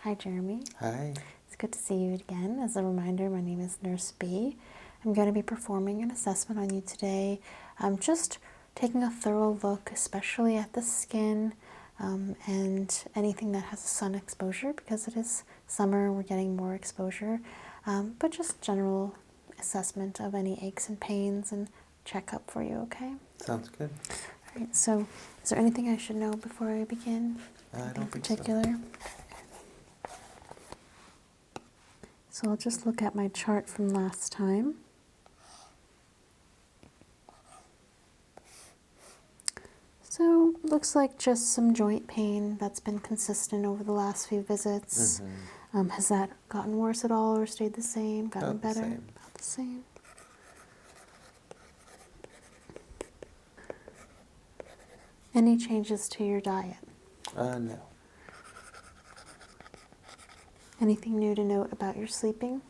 Hi, Jeremy. Hi. It's good to see you again. As a reminder, my name is Nurse B. I'm going to be performing an assessment on you today. I'm just taking a thorough look, especially at the skin and anything that has sun exposure, because it is summer and we're getting more exposure, but just general assessment of any aches and pains and checkup for you, okay? Sounds good. All right, so is there anything I should know before I begin? I don't think particular? so. So I'll just look at my chart from last time. So looks like just some joint pain that's been consistent over the last few visits. Has that gotten worse at all or stayed the same? Gotten About better? the same. About the same. Any changes to your diet? No. Anything new to note about your sleeping?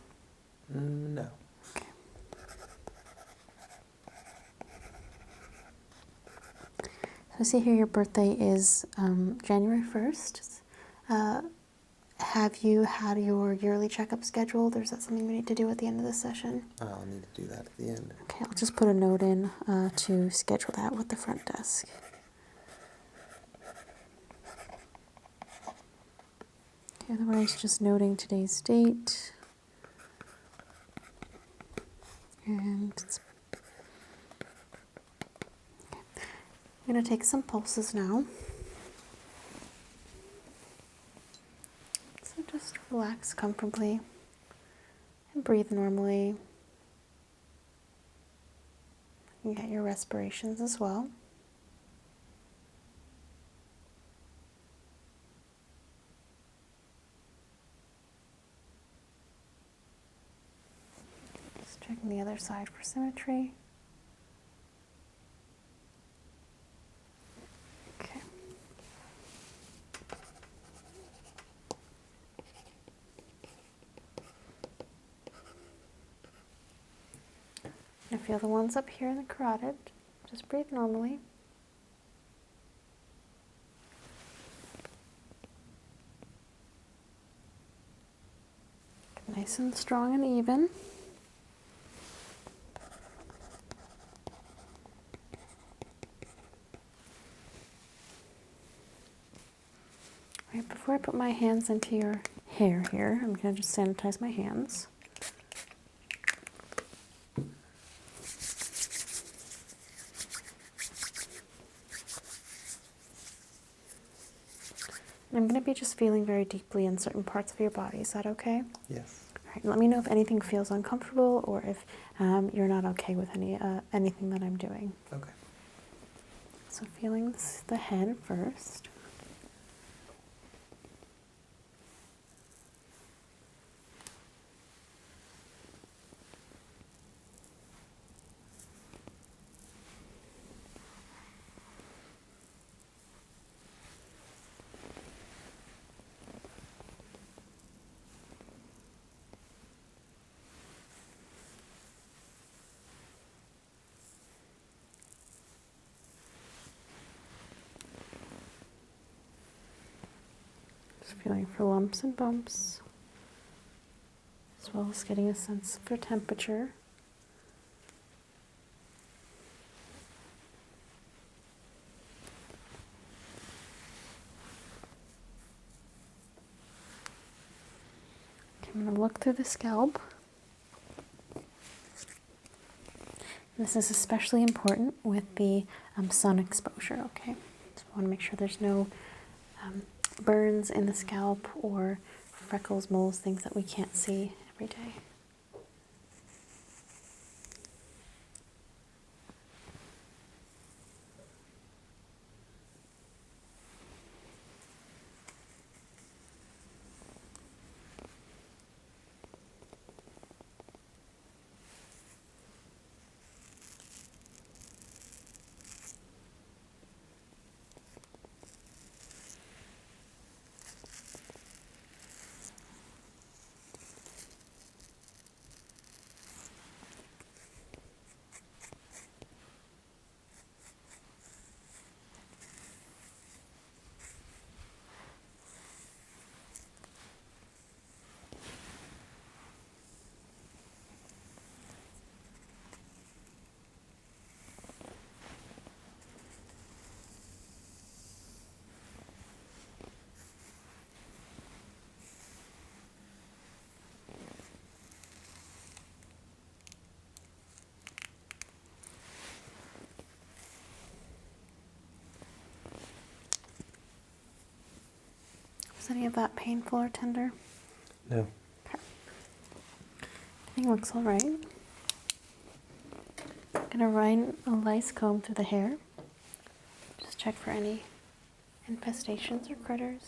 No. Okay. So I see here your birthday is January 1st. Have you had your yearly checkup scheduled, or is that something we need to do at the end of the session? I'll need to do that at the end. Okay, I'll just put a note in to schedule that with the front desk. Okay, otherwise, just noting today's date. And I'm going to take some pulses now. So just relax comfortably and breathe normally. You can get your respirations as well. Just checking the other side for symmetry. Okay. And feel the ones up here in the carotid. Just breathe normally. Nice and strong and even. Right, before I put my hands into your hair here, I'm going to just sanitize my hands. And I'm going to be just feeling very deeply in certain parts of your body. Is that okay? Yes. All right, let me know if anything feels uncomfortable or if you're not okay with anything that I'm doing. Okay. So feeling the head first. Just feeling for lumps and bumps, as well as getting a sense for temperature. Okay, I'm going to look through the scalp. This is especially important with the sun exposure, okay? So I want to make sure there's no burns in the scalp or freckles, moles, things that we can't see every day. Is any of that painful or tender? No. Okay. Everything looks all right. I'm gonna run a lice comb through the hair. Just check for any infestations or critters.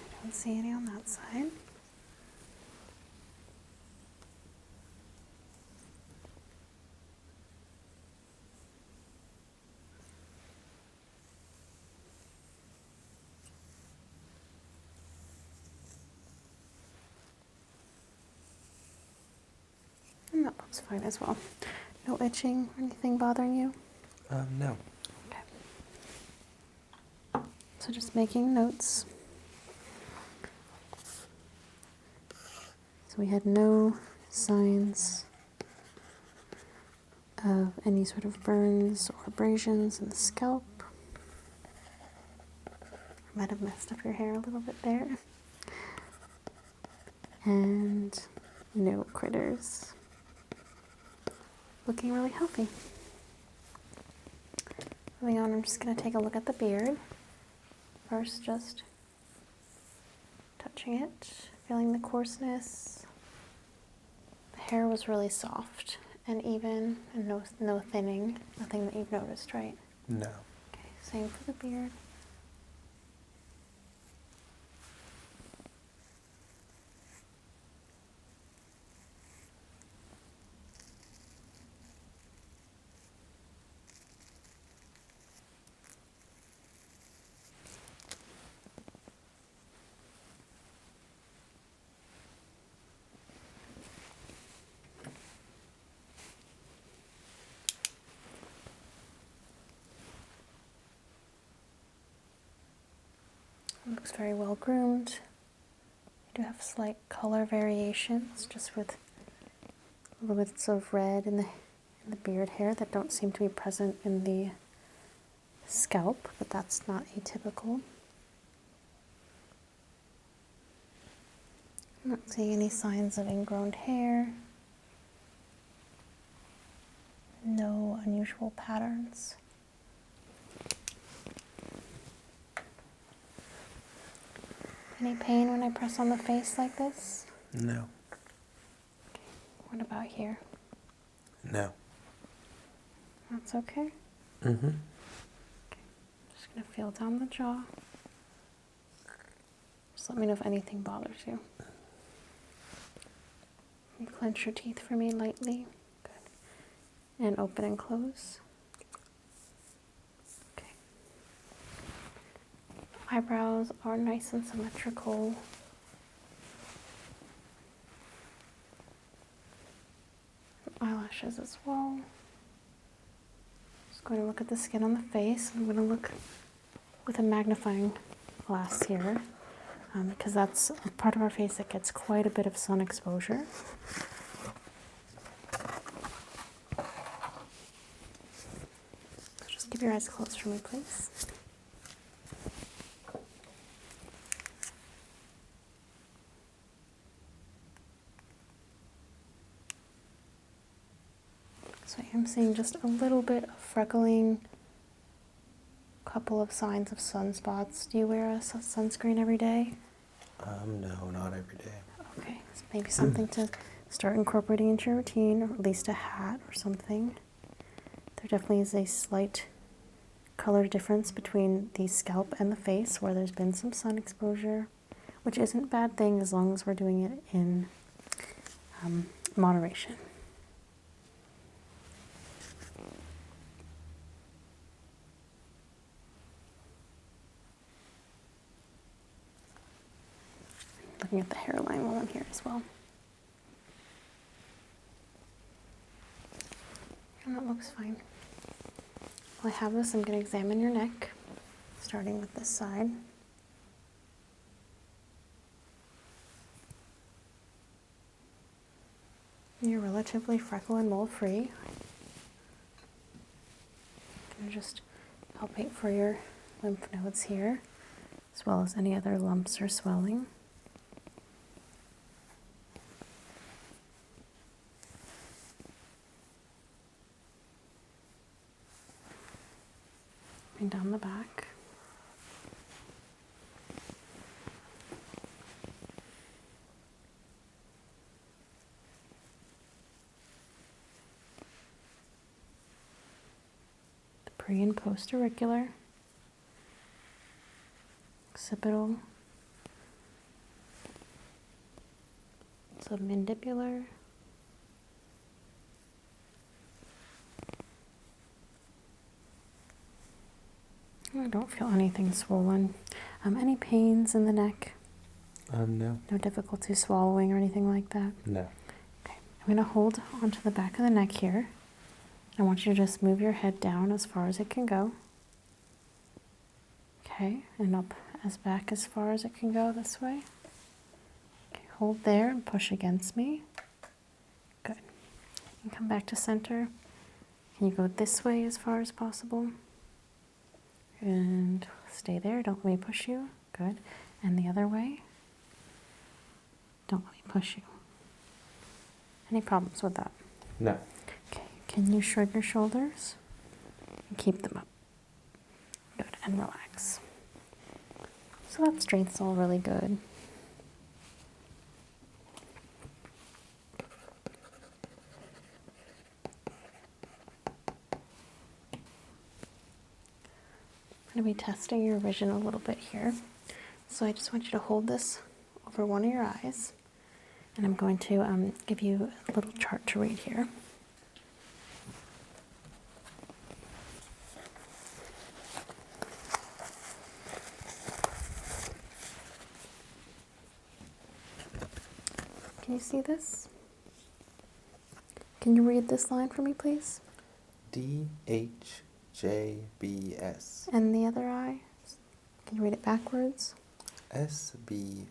I don't see any on that side. And that looks fine as well. No itching or anything bothering you? No. Okay. So just making notes. So we had no signs of any sort of burns or abrasions in the scalp. I might have messed up your hair a little bit there. And no critters. Looking really healthy. Moving on, I'm just going to take a look at the beard. First, just touching it, feeling the coarseness. The hair was really soft and even, and no thinning. Nothing that you've noticed, right? No. Okay, same for the beard. It looks very well groomed. You do have slight color variations, just with little bits of red in the beard hair that don't seem to be present in the scalp, but that's not atypical. I'm not seeing any signs of ingrown hair. No unusual patterns. Any pain when I press on the face like this? No. What about here? No. That's okay. Mm-hmm. Just gonna feel down the jaw. Just let me know if anything bothers you. You clench your teeth for me lightly. Good. And open and close. Okay. Eyebrows are nice and symmetrical. Eyelashes as well. Just going to look at the skin on the face. I'm going to look with a magnifying glass here because that's a part of our face that gets quite a bit of sun exposure. So just keep your eyes closed for me, please. So I am seeing just a little bit of freckling, a couple of signs of sunspots. Do you wear a sunscreen every day? No, not every day. Okay, so maybe something to start incorporating into your routine, or at least a hat or something. There definitely is a slight color difference between the scalp and the face where there's been some sun exposure, which isn't a bad thing as long as we're doing it in moderation. Looking at the hairline while I'm here as well. And that looks fine. While I have this, I'm going to examine your neck, starting with this side. You're relatively freckle and mole free. I'm going to just palpate for your lymph nodes here, as well as any other lumps or swelling. pre and post auricular, occipital, submandibular, I don't feel anything swollen. Any pains in the neck? No. No difficulty swallowing or anything like that? No. Okay, I'm going to hold onto the back of the neck here. I want you to just move your head down as far as it can go. Okay, and up as back as far as it can go this way. Okay, hold there and push against me. Good. And come back to center. Can you go this way as far as possible? And stay there, don't let me push you. Good. And the other way. Don't let me push you. Any problems with that? No. Okay, can you shrug your shoulders? And keep them up. Good, and relax. So that strength's all really good. I'm going to be testing your vision a little bit here. So I just want you to hold this over one of your eyes. And I'm going to give you a little chart to read here. Can you see this? Can you read this line for me, please? DHJBS. And the other eye? Can you read it backwards? SBJHD.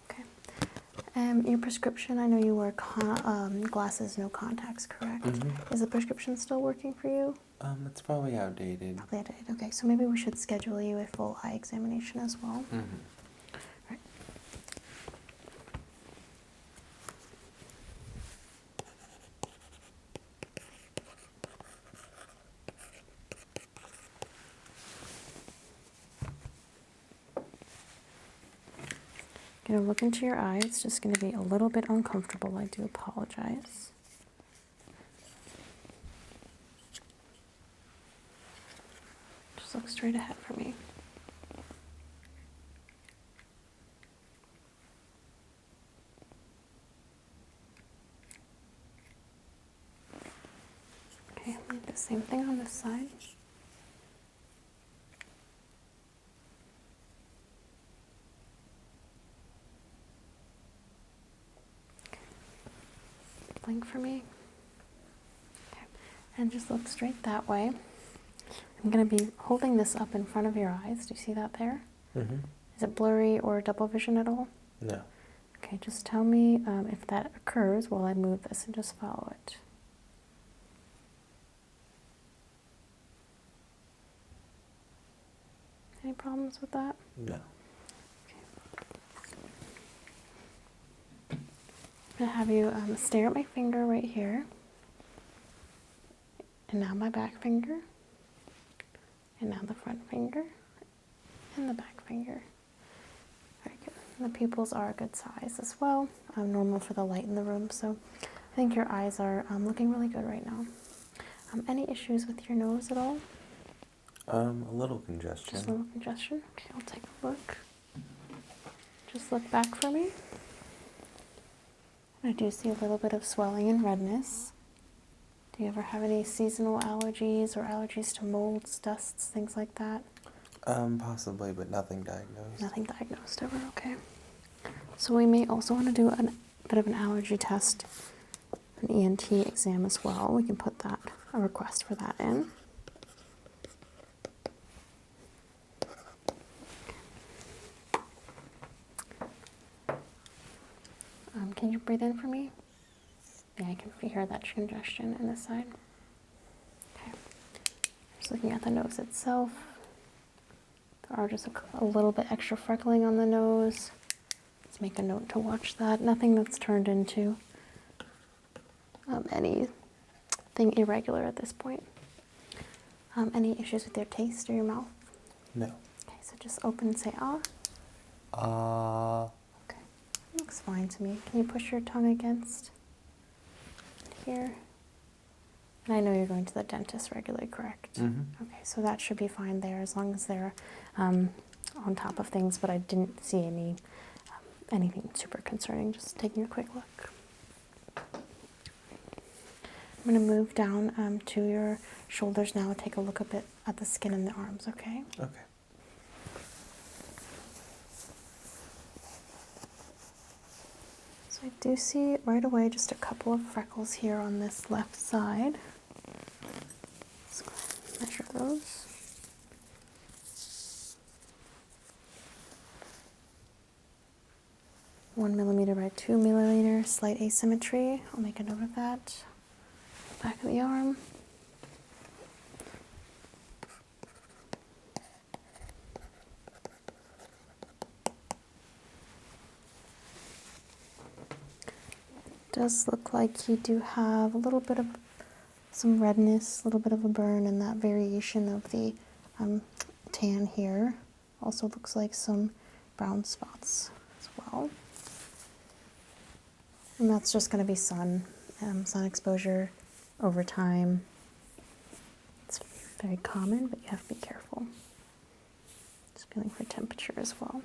Okay. Your prescription, I know you wear glasses, no contacts, correct? Mm-hmm. Is the prescription still working for you? It's probably outdated. Probably outdated. Okay, so maybe we should schedule you a full eye examination as well. Mm-hmm. Right. Going to look into your eye. It's just going to be a little bit uncomfortable. I do apologize. Just look straight ahead for me. Okay, I'm going to do the same thing on this side. Blink for me. Okay. And just look straight that way. I'm going to be holding this up in front of your eyes. Do you see that there? Mm-hmm. Is it blurry or double vision at all? No. Okay, just tell me if that occurs while I move this and just follow it. Any problems with that? No. I'm going to have you stare at my finger right here. And now my back finger. And now the front finger. And the back finger. Very good. And the pupils are a good size as well. Normal for the light in the room. So I think your eyes are looking really good right now. Any issues with your nose at all? A little congestion. Just a little congestion? Okay, I'll take a look. Just look back for me. I do see a little bit of swelling and redness. Do you ever have any seasonal allergies or allergies to molds, dusts, things like that? Possibly, but nothing diagnosed. Nothing diagnosed ever, okay. So we may also want to do a bit of an allergy test, an ENT exam as well. We can put that, a request for that in. Can you breathe in for me? Yeah, I can hear that congestion in this side. Okay. Just looking at the nose itself. There are just a little bit extra freckling on the nose. Let's make a note to watch that. Nothing that's turned into anything irregular at this point. Any issues with your taste or your mouth? No. Okay, so just open and say ah. Okay, looks fine to me. Can you push your tongue against here And I know you're going to the dentist regularly, correct? Mm-hmm. Okay, so that should be fine there as long as they're on top of things, but I didn't see anything super concerning. Just taking a quick look. I'm going to move down to your shoulders now and take a look a bit at the skin in the arms, okay? Okay. So I do see right away just a couple of freckles here on this left side. Let's go ahead and measure those. 1 millimeter by 2 millimeter, slight asymmetry. I'll make a note of that. Back of the arm. Does look like you do have a little bit of some redness, a little bit of a burn, and that variation of the tan here. Also looks like some brown spots as well. And that's just going to be sun exposure over time. It's very common, but you have to be careful. Just feeling for temperature as well.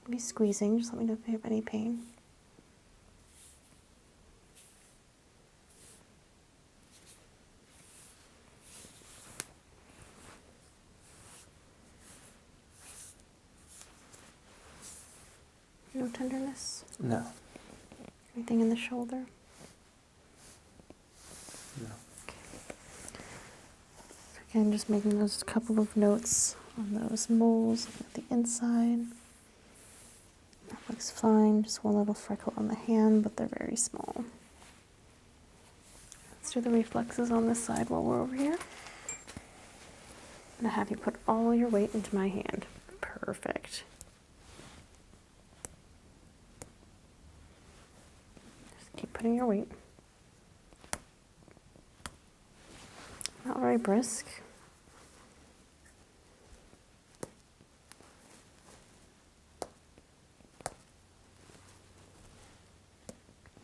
Be squeezing, just let me know if you have any pain. No tenderness? No. Anything in the shoulder? No. Again, just making those couple of notes on those moles at the inside. That looks fine. Just one little freckle on the hand, but they're very small. Let's do the reflexes on this side while we're over here. I'm going to have you put all your weight into my hand. Perfect. Just keep putting your weight. Not very brisk.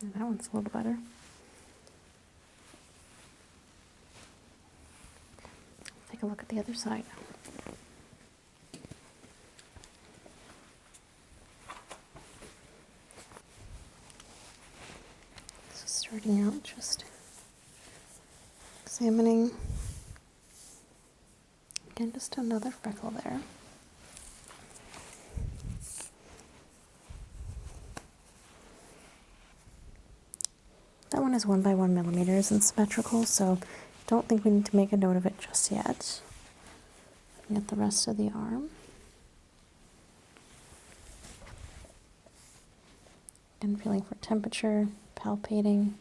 And that one's a little better. Take a look at the other side. So starting out, just examining. Again, just another freckle there. That one is 1 by 1 millimeters and symmetrical, so don't think we need to make a note of it just yet. Looking at the rest of the arm. And feeling for temperature, palpating.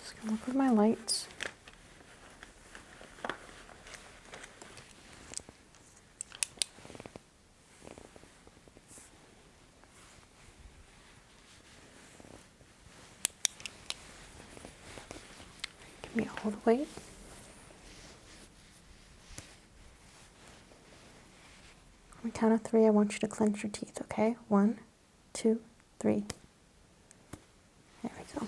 Just gonna look with my light. Give me all the weight. On the count of 3, I want you to clench your teeth, okay? 1, 2, 3. There we go.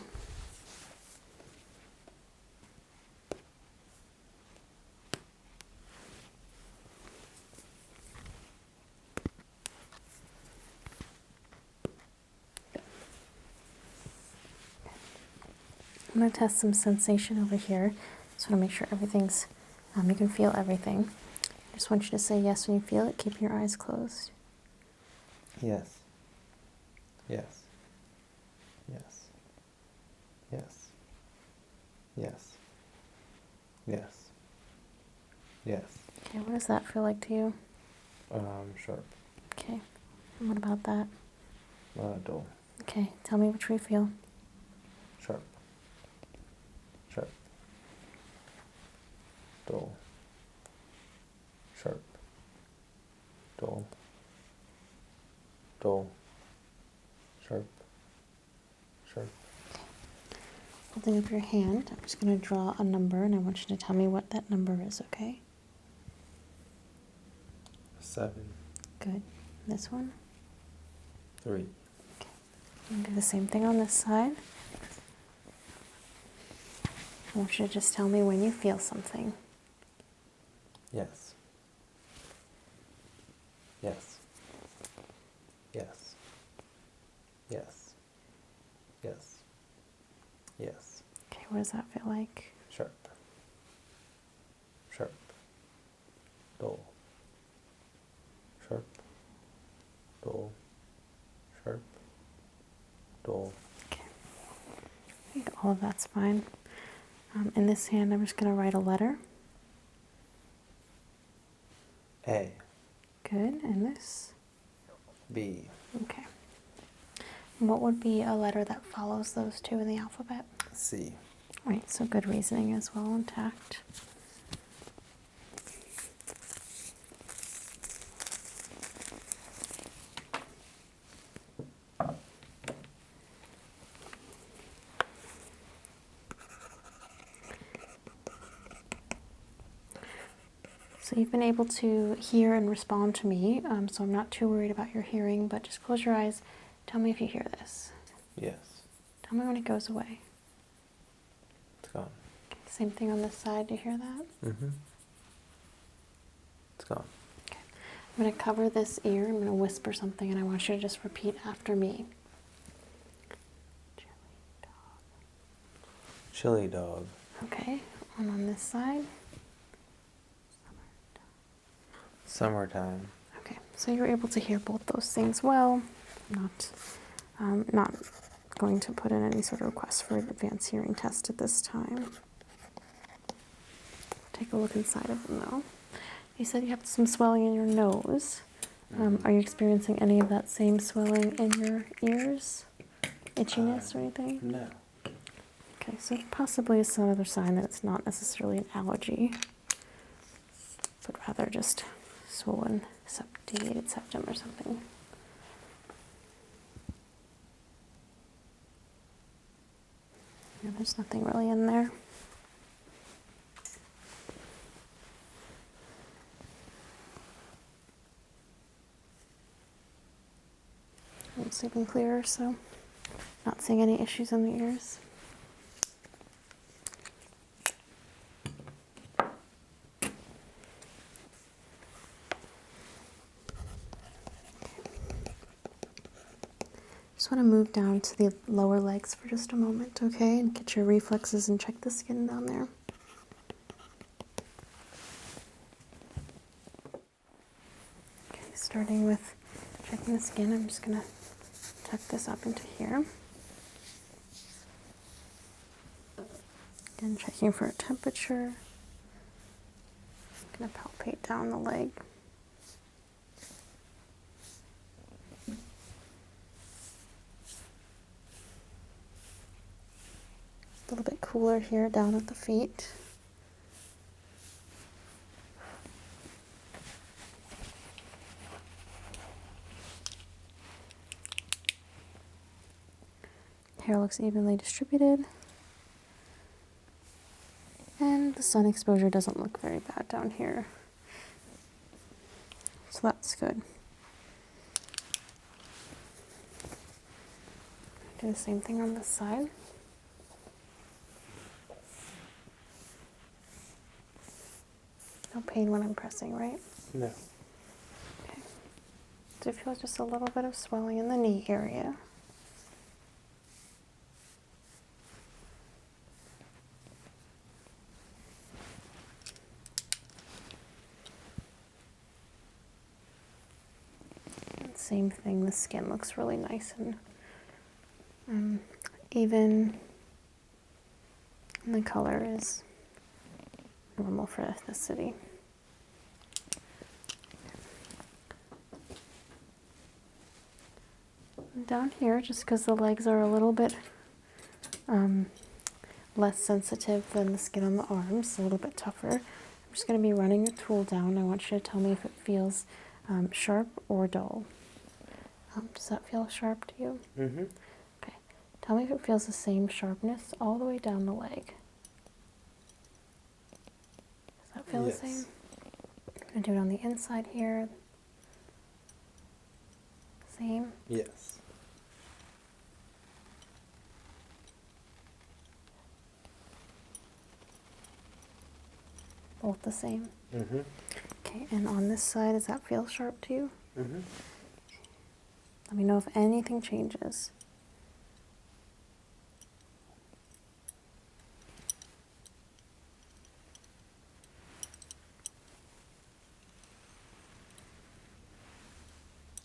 I'm going to test some sensation over here. Just want to make sure everything's, you can feel everything. I just want you to say yes when you feel it, keeping your eyes closed. Yes. Yes. Yes. Yes. Yes. Yes. Yes. Okay, what does that feel like to you? Sharp. Okay, and what about that? Dull. Okay, tell me which way you feel. Sharp. Sharp. dull, sharp, dull, dull, sharp, sharp. Holding up your hand, I'm just going to draw a number and I want you to tell me what that number is, okay? 7, Good. This one? 3, Okay. And do the same thing on this side. I want you to just tell me when you feel something. yes, yes, yes, yes, yes, yes, Okay, what does that feel like? sharp, sharp, dull, sharp, dull, sharp, dull, Okay. I think all of that's fine. In this hand, I'm just going to write a letter. A, Good. And this? B, Okay. And what would be a letter that follows those two in the alphabet? C, Right, so good reasoning as well, intact. So you've been able to hear and respond to me, so I'm not too worried about your hearing, but just close your eyes. Tell me if you hear this. yes, Tell me when it goes away. it's gone. Okay, same thing on this side. Do you hear that? Mm-hmm. It's gone. Okay. I'm going to cover this ear. I'm going to whisper something, and I want you to just repeat after me. Chili dog. Okay, and on this side. Summertime. Okay, so you're able to hear both those things well. Not going to put in any sort of request for an advanced hearing test at this time. Take a look inside of them though. You said you have some swelling in your nose. Are you experiencing any of that same swelling in your ears? Itchiness or anything? No. Okay, so possibly it's another sign that it's not necessarily an allergy, but rather just swollen, deviated septum or something. Yeah, there's nothing really in there. I'm sleeping clearer, so not seeing any issues in the ears. Just want to move down to the lower legs for just a moment, okay? And get your reflexes and check the skin down there. Okay, starting with checking the skin, I'm just going to tuck this up into here. Again, checking for a temperature. I'm going to palpate down the leg. A little bit cooler here down at the feet. Hair looks evenly distributed. And the sun exposure doesn't look very bad down here. So that's good. Do the same thing on this side. No pain when I'm pressing, right? No. Okay. Do you feel just a little bit of swelling in the knee area? And same thing, the skin looks really nice and even. And the color is normal for ethnicity. Down here, just because the legs are a little bit less sensitive than the skin on the arms, a little bit tougher, I'm I'm just going to be running the tool down. I want you to tell me if it feels sharp or dull. Does that feel sharp to you? Mm-hmm. Okay. Tell me if it feels the same sharpness all the way down the leg. Does that feel the same? I'm going to do it on the inside here. Same? Yes. Both the same? Mm-hmm. Okay, and on this side, does that feel sharp to you? Mm-hmm. Let me know if anything changes.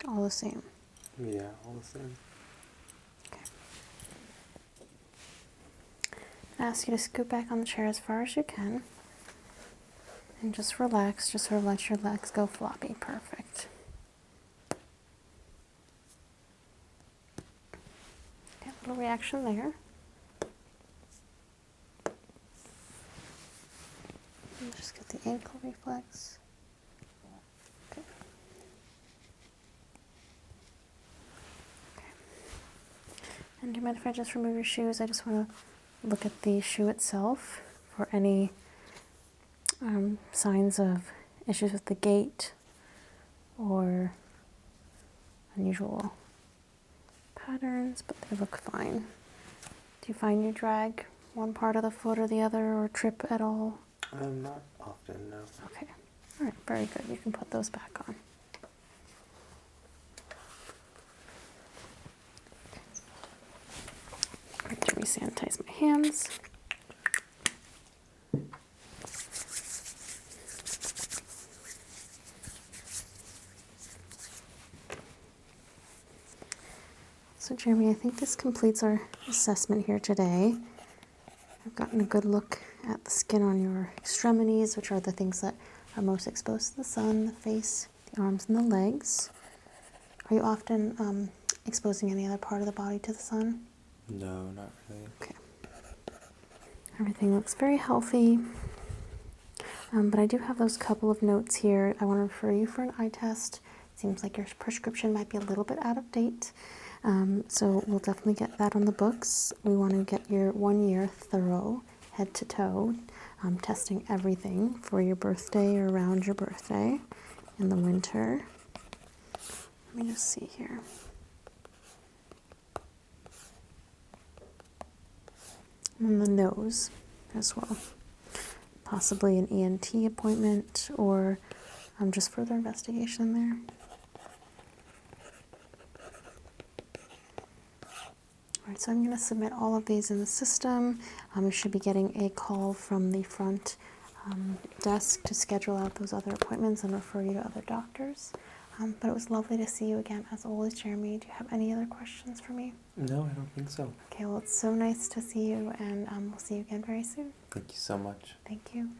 All the same. Yeah, all the same. Okay. I ask you to scoot back on the chair as far as you can. And just relax, just sort of let your legs go floppy. Perfect. Okay, a little reaction there. And just get the ankle reflex. Okay. Okay. And do you mind if I just remove your shoes? I just want to look at the shoe itself for any signs of issues with the gait or unusual patterns, but they look fine. Do you find you drag one part of the foot or the other or trip at all? Not often, no. Okay. All right, very good. You can put those back on. All right, to re-sanitize my hands. So Jeremy, I think this completes our assessment here today. I've gotten a good look at the skin on your extremities, which are the things that are most exposed to the sun, the face, the arms, and the legs. Are you often exposing any other part of the body to the sun? No, not really. Okay. Everything looks very healthy. But I do have those couple of notes here. I want to refer you for an eye test. Seems like your prescription might be a little bit out of date. So we'll definitely get that on the books. We want to get your 1 year thorough head to toe, testing everything for your birthday or around your birthday in the winter. Let me just see here. And the nose as well. Possibly an ENT appointment or just further investigation there. All right, so I'm going to submit all of these in the system. You should be getting a call from the front desk to schedule out those other appointments and refer you to other doctors. But it was lovely to see you again, as always, Jeremy. Do you have any other questions for me? No, I don't think so. Okay, well, it's so nice to see you, and we'll see you again very soon. Thank you so much. Thank you.